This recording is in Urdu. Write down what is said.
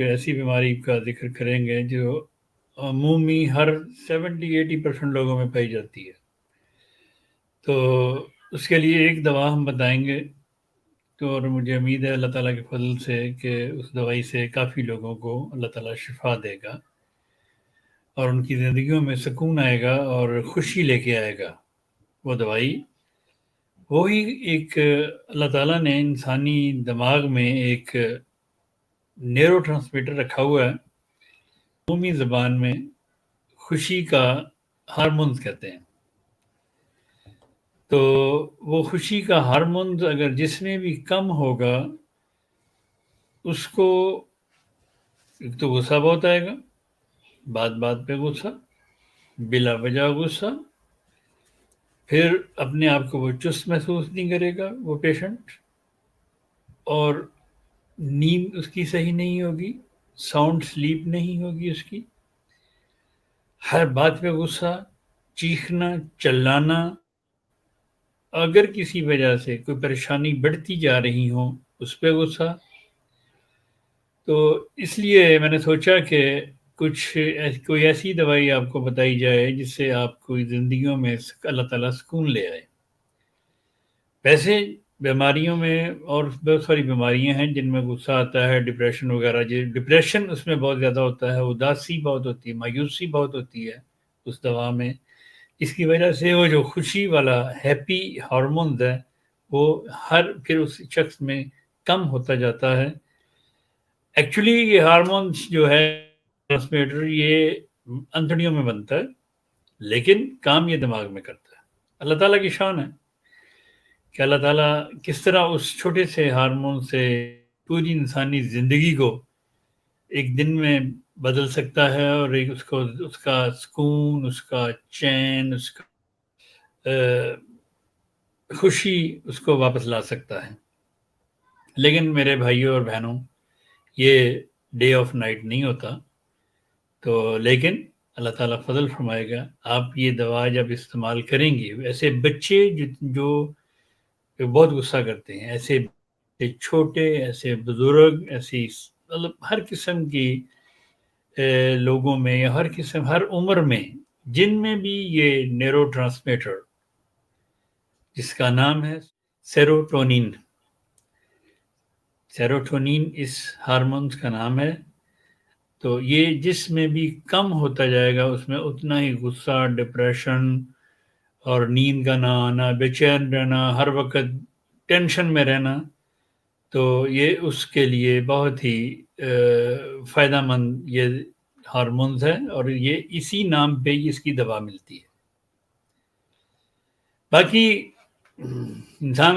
ایسی بیماری کا ذکر کریں گے جو عمومی ہر 70-80% لوگوں میں پائی جاتی ہے. تو اس کے لیے ایک دوا ہم بتائیں گے، تو اور مجھے امید ہے اللہ تعالیٰ کے فضل سے کہ اس دوائی سے کافی لوگوں کو اللہ تعالیٰ شفا دے گا اور ان کی زندگیوں میں سکون آئے گا اور خوشی لے کے آئے گا. وہ دوائی وہی ایک اللہ تعالیٰ نے انسانی دماغ میں ایک نیورو ٹرانسمیٹر رکھا ہوا ہے، عمومی زبان میں خوشی کا ہارمونز کہتے ہیں. تو وہ خوشی کا ہارمونز اگر جس میں بھی کم ہوگا، اس کو ایک تو غصہ بہت آئے گا، بات بات پہ غصہ، بلا وجہ غصہ، پھر اپنے آپ کو وہ چست محسوس نہیں کرے گا وہ پیشنٹ، اور نیند اس کی صحیح نہیں ہوگی، ساؤنڈ سلیپ نہیں ہوگی اس کی، ہر بات پہ غصہ، چیخنا، چلانا، اگر کسی وجہ سے کوئی پریشانی بڑھتی جا رہی ہو اس پہ غصہ. تو اس لیے میں نے سوچا کہ کوئی ایسی دوائی آپ کو بتائی جائے جس سے آپ کو زندگیوں میں اللہ تعالیٰ سکون لے آئے. ویسے بیماریوں میں اور بہت ساری بیماریاں ہیں جن میں غصہ آتا ہے، ڈپریشن وغیرہ. ڈپریشن اس میں بہت زیادہ ہوتا ہے، اداسی بہت ہوتی ہے، مایوسی بہت ہوتی ہے اس دوا میں. اس کی وجہ سے وہ جو خوشی والا ہیپی ہارمونز ہے وہ پھر اس شخص میں کم ہوتا جاتا ہے. ایکچولی یہ ہارمونز جو ہے ٹرانسمیٹر، یہ انتڑیوں میں بنتا ہے لیکن کام یہ دماغ میں کرتا ہے. اللہ تعالیٰ کی شان ہے کہ اللہ تعالیٰ کس طرح اس چھوٹے سے ہارمون سے پوری انسانی زندگی کو ایک دن میں بدل سکتا ہے، اور ایک اس کا سکون، اس کا چین، اس کا خوشی اس کو واپس لا سکتا ہے. لیکن میرے بھائیوں اور بہنوں، یہ ڈے آف نائٹ نہیں ہوتا. تو لیکن اللہ تعالیٰ فضل فرمائے گا، آپ یہ دوا جب استعمال کریں گے، ایسے بچے جو بہت غصہ کرتے ہیں، ایسے چھوٹے، ایسے بزرگ، ایسی مطلب ہر قسم کی لوگوں میں یا ہر عمر میں، جن میں بھی یہ نیورو ٹرانسمیٹر جس کا نام ہے سیروٹونین اس ہارمونز کا نام ہے. تو یہ جس میں بھی کم ہوتا جائے گا اس میں اتنا ہی غصہ، ڈپریشن اور نیند کا نہ آنا، بے چین رہنا، ہر وقت ٹینشن میں رہنا، تو یہ اس کے لیے بہت ہی فائدہ مند یہ ہارمونز ہے، اور یہ اسی نام پہ اس کی دوا ملتی ہے. باقی انسان